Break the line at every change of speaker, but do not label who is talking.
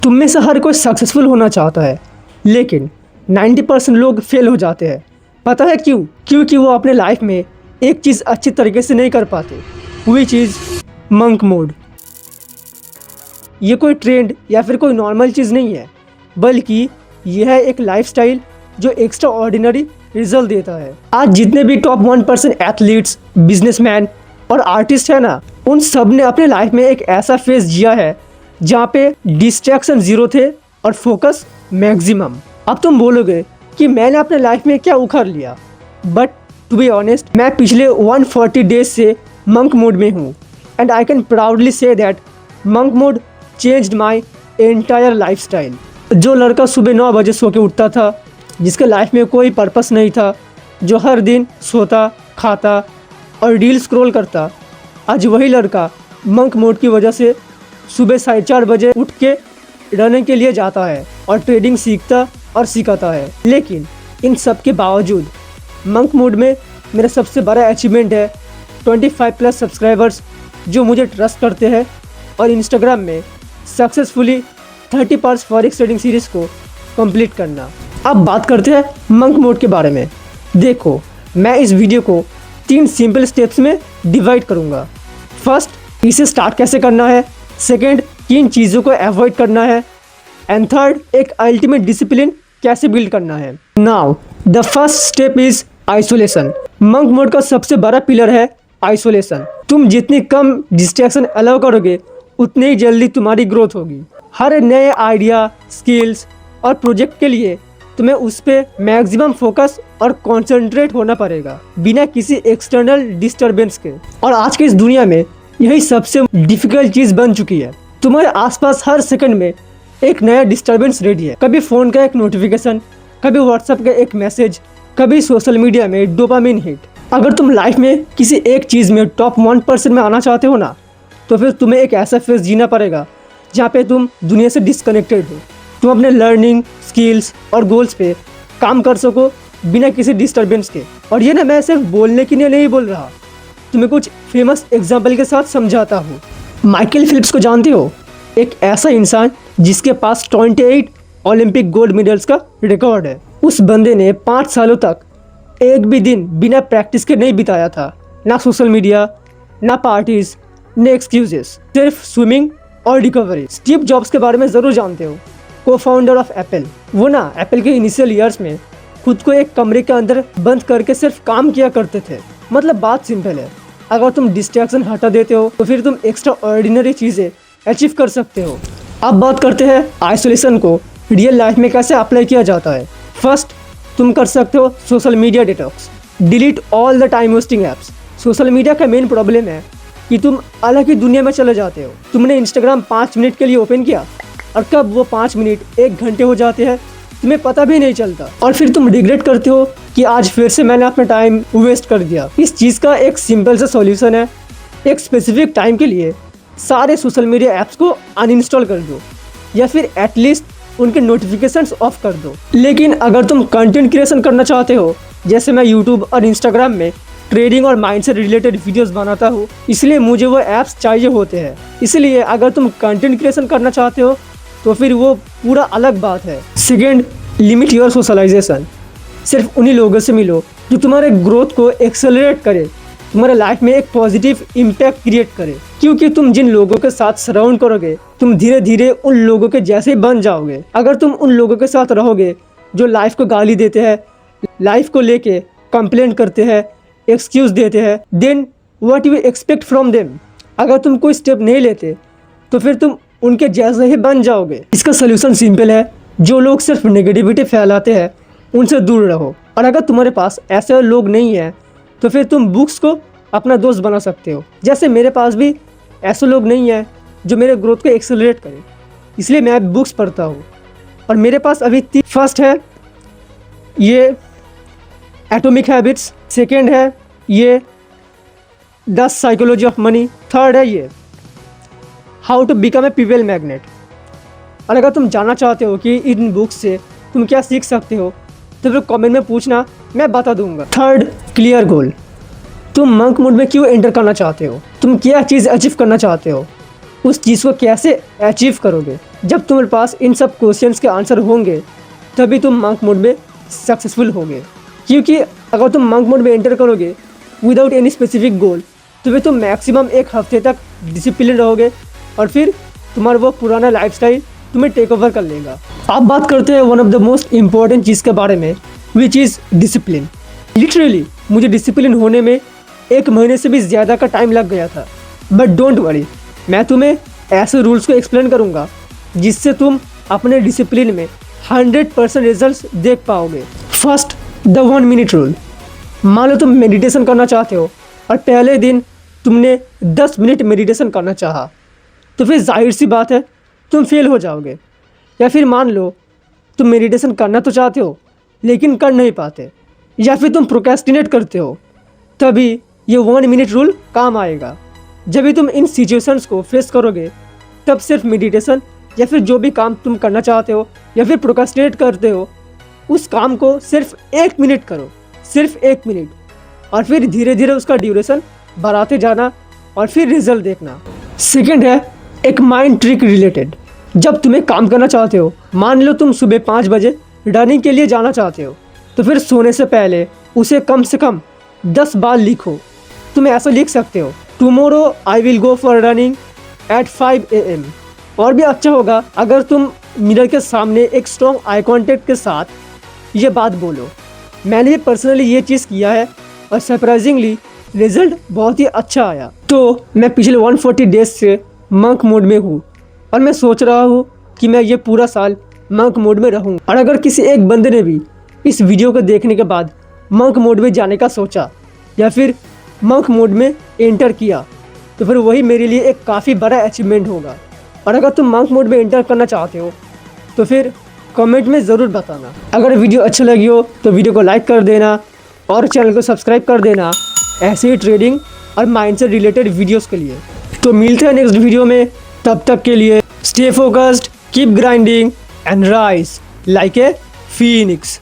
तुम में से हर कोई सक्सेसफुल होना चाहता है, लेकिन 90% लोग फेल हो जाते हैं। पता है क्यों? क्योंकि वो अपने लाइफ में एक चीज़ अच्छी तरीके से नहीं कर पाते। वही चीज़ मंक मोड। ये कोई ट्रेंड या फिर कोई नॉर्मल चीज़ नहीं है, बल्कि यह है एक लाइफस्टाइल जो एक्स्ट्रा ऑर्डिनरी रिजल्ट देता है। आज जितने भी टॉप 1% एथलीट्स, बिजनेसमैन और आर्टिस्ट है ना, उन सब ने अपने लाइफ में एक ऐसा फेज जिया है जहाँ पे डिस्ट्रैक्शन जीरो थे और फोकस मैक्सिमम। अब तुम बोलोगे कि मैंने अपने लाइफ में क्या उखाड़ लिया, बट टू बी ऑनेस्ट मैं पिछले 140 डेज से मंक मोड में हूँ and I can proudly say that monk mode changed my entire lifestyle. जो लड़का सुबह 9 बजे सो के उठता था, जिसके लाइफ में कोई पर्पस नहीं था, जो हर दिन सोता, खाता और रील स्क्रॉल करता, आज वही लड़का मंक मोड की वजह से सुबह 4:30 बजे उठ के रनिंग के लिए जाता है और ट्रेडिंग सीखता और सिखाता है। लेकिन इन सब के बावजूद मंक मोड में मेरा सबसे बड़ा अचीवमेंट है 25+ सब्सक्राइबर्स जो मुझे ट्रस्ट करते हैं और इंस्टाग्राम में successfully 30 parts forex trading series को कंप्लीट करना। अब बात करते हैं मंक मोड के बारे में। देखो, मैं इस वीडियो को 3 सिंपल स्टेप्स में डिवाइड करूँगा। फर्स्ट, इसे स्टार्ट कैसे करना है। सेकेंड, किन चीज़ों को अवॉइड करना है। एंड थर्ड, एक अल्टीमेट डिसिप्लिन कैसे बिल्ड करना है। Now the first step is isolation. Monk mode का सबसे बड़ा पिलर है आइसोलेशन। तुम जितनी कम डिस्ट्रैक्शन अलाउ करोगे, उतनी ही जल्दी तुम्हारी ग्रोथ होगी। हर नए आइडिया, स्किल्स और प्रोजेक्ट के लिए तुम्हें उस पर मैक्सिमम फोकस और कॉन्सेंट्रेट होना पड़ेगा, बिना किसी एक्सटर्नल डिस्टर्बेंस के। और आज की इस दुनिया में यही सबसे डिफिकल्ट चीज़ बन चुकी है। तुम्हारे आसपास हर सेकंड में एक नया डिस्टर्बेंस रेडी है। कभी फ़ोन का एक नोटिफिकेशन, कभी व्हाट्सएप का एक मैसेज, कभी सोशल मीडिया में डोपामिन हिट। अगर तुम लाइफ में किसी एक चीज़ में टॉप 1% में आना चाहते हो ना, तो फिर तुम्हें एक ऐसा फेज जीना पड़ेगा जहाँ पे तुम दुनिया से डिस्कनेक्टेड हो। तुम अपने लर्निंग, स्किल्स और गोल्स पे काम कर सको बिना किसी डिस्टर्बेंस के। और ये ना, मैं सिर्फ बोलने के लिए नहीं बोल रहा, तुम्हें कुछ फेमस एग्जाम्पल के साथ समझाता हूँ। माइकल फिलिप्स को जानते हो? एक ऐसा इंसान जिसके पास 28 ओलंपिक गोल्ड मेडल्स का रिकॉर्ड है। उस बंदे ने 5 सालों तक एक भी दिन बिना प्रैक्टिस के नहीं बिताया था। ना सोशल मीडिया, ना पार्टीज, ना एक्सक्यूजेस, सिर्फ स्विमिंग और रिकवरी। स्टीव जॉब्स के बारे में ज़रूर जानते हो, को फाउंडर ऑफ एप्पल। वो ना एप्पल के इनिशियल ईयर्स में खुद को एक कमरे के अंदर बंद करके सिर्फ काम किया करते थे। मतलब बात सिंपल है, अगर तुम डिस्ट्रैक्शन हटा देते हो तो फिर तुम एक्स्ट्रा ऑर्डिनरी चीज़ें अचीव कर सकते हो। अब बात करते हैं आइसोलेशन को रियल लाइफ में कैसे अप्लाई किया जाता है। फर्स्ट, तुम कर सकते हो social media detox. Delete all the time wasting apps. Social media का मेन प्रॉब्लम है कि तुम अलग ही दुनिया में चले जाते हो। तुमने इंस्टाग्राम 5 मिनट के लिए ओपन किया और कब वो 5 मिनट 1 घंटे हो जाते हैं तुम्हें पता भी नहीं चलता, और फिर तुम रिग्रेट करते हो कि आज फिर से मैंने अपना टाइम वेस्ट कर दिया। इस चीज़ का एक सिंपल सा सॉल्यूशन है, एक स्पेसिफिक टाइम के लिए सारे सोशल मीडिया ऐप्स को अनइंस्टॉल कर दो या फिर एटलीस्ट उनके नोटिफिकेशंस ऑफ कर दो। लेकिन अगर तुम कंटेंट क्रिएशन करना चाहते हो, जैसे मैं यूट्यूब और इंस्टाग्राम में ट्रेडिंग और माइंड से रिलेटेड वीडियोस बनाता हूँ, इसलिए मुझे वो ऐप्स चाहिए होते हैं। इसलिए अगर तुम कंटेंट क्रिएशन करना चाहते हो तो फिर वो पूरा अलग बात है। Second, limit your socialization. सिर्फ उन्हीं लोगों से मिलो जो तुम्हारे ग्रोथ को एक्सेलरेट करे, तुम्हारे लाइफ में एक पॉजिटिव इम्पैक्ट क्रिएट करे। क्योंकि तुम जिन लोगों के साथ सराउंड करोगे, तुम धीरे धीरे उन लोगों के जैसे बन जाओगे। अगर तुम उन लोगों के साथ रहोगे जो लाइफ को गाली देते हैं, लाइफ को लेके कंप्लेंट करते हैं, एक्सक्यूज़ देते हैं, then what you expect from them. अगर तुम कोई स्टेप नहीं लेते तो फिर तुम उनके जैसे ही बन जाओगे। इसका सोल्यूशन सिंपल है, जो लोग सिर्फ नेगेटिविटी फैलाते हैं उनसे दूर रहो। और अगर तुम्हारे पास ऐसे लोग नहीं हैं तो फिर तुम बुक्स को अपना दोस्त बना सकते हो। जैसे मेरे पास भी ऐसे लोग नहीं हैं जो मेरे ग्रोथ को एक्सेलरेट करें, इसलिए मैं बुक्स पढ़ता हूँ। और मेरे पास अभी फर्स्ट है ये एटॉमिक हैबिट्स, सेकेंड है ये 10 साइकोलॉजी ऑफ मनी, थर्ड है ये how to become a people magnet. और अगर तुम जानना चाहते हो कि इन बुक्स से तुम क्या सीख सकते हो तो फिर कमेंट में पूछना, मैं बता दूंगा। Third, clear goal. तुम मंक मोड में क्यों एंटर करना चाहते हो, तुम क्या चीज़ अचीव करना चाहते हो। उस चीज़ को कैसे अचीव करोगे। जब तुम्हारे पास इन सब क्वेश्चंस के आंसर होंगे तभी तुम मंक मोड में सक्सेसफुल होगे। क्योंकि अगर तुम मंक मोड में एंटर करोगे विदाउट एनी स्पेसिफिक गोल तो फिर तुम मैक्सिमम एक हफ्ते तक डिसिप्लिन रहोगे और फिर तुम्हारा वो पुराना लाइफस्टाइल तुम्हें टेक ओवर कर लेगा। आप बात करते हैं one of the most important चीज़ के बारे में, विच इज़ डिसिप्लिन। लिटरली मुझे डिसिप्लिन होने में 1 महीने से भी ज़्यादा का टाइम लग गया था। बट डोंट वरी, मैं तुम्हें ऐसे रूल्स को एक्सप्लेन करूँगा जिससे तुम अपने डिसिप्लिन में 100% रिजल्ट्स देख पाओगे। First, the 1 minute rule. मान लो तुम मेडिटेशन करना चाहते हो और पहले दिन तुमने 10 मिनट मेडिटेशन करना चाहा तो फिर जाहिर सी बात है तुम फेल हो जाओगे। या फिर मान लो तुम मेडिटेशन करना तो चाहते हो लेकिन कर नहीं पाते, या फिर तुम प्रोक्रेस्टिनेट करते हो, तभी ये 1 मिनट रूल काम आएगा। जब भी तुम इन सिचुएशंस को फेस करोगे तब सिर्फ मेडिटेशन या फिर जो भी काम तुम करना चाहते हो या फिर प्रोक्रेस्टिनेट करते हो उस काम को सिर्फ 1 मिनट करो, सिर्फ 1 मिनट, और फिर धीरे धीरे उसका ड्यूरेशन बढ़ाते जाना और फिर रिजल्ट देखना। सेकेंड है एक माइंड ट्रिक रिलेटेड। जब तुम्हें काम करना चाहते हो, मान लो तुम सुबह 5 बजे रनिंग के लिए जाना चाहते हो तो फिर सोने से पहले उसे कम से कम 10 बार लिखो। तुम ऐसा लिख सकते हो, tomorrow I will go for running at 5 AM। और भी अच्छा होगा अगर तुम मिरर के सामने एक स्ट्रॉन्ग आई कॉन्टेक्ट के साथ ये बात बोलो। मैंने भी पर्सनली ये चीज़ किया है और सरप्राइजिंगली रिजल्ट बहुत ही अच्छा आया। तो मैं पिछले 140 डेज से मंक मोड में हूँ और मैं सोच रहा हूँ कि मैं ये पूरा साल मंक मोड में रहूँ। और अगर किसी एक बंदे ने भी इस वीडियो को देखने के बाद मंक मोड में जाने का सोचा या फिर मंक मोड में एंटर किया तो फिर वही मेरे लिए एक काफ़ी बड़ा अचीवमेंट होगा। और अगर तुम मंक मोड में एंटर करना चाहते हो तो फिर कमेंट में ज़रूर बताना। अगर वीडियो अच्छी लगी हो तो वीडियो को लाइक कर देना और चैनल को सब्सक्राइब कर देना ऐसे ही ट्रेडिंग और माइंड से रिलेटेड वीडियोस के लिए। तो मिलते हैं नेक्स्ट वीडियो में, तब तक के लिए stay focused, keep grinding and rise like a Phoenix.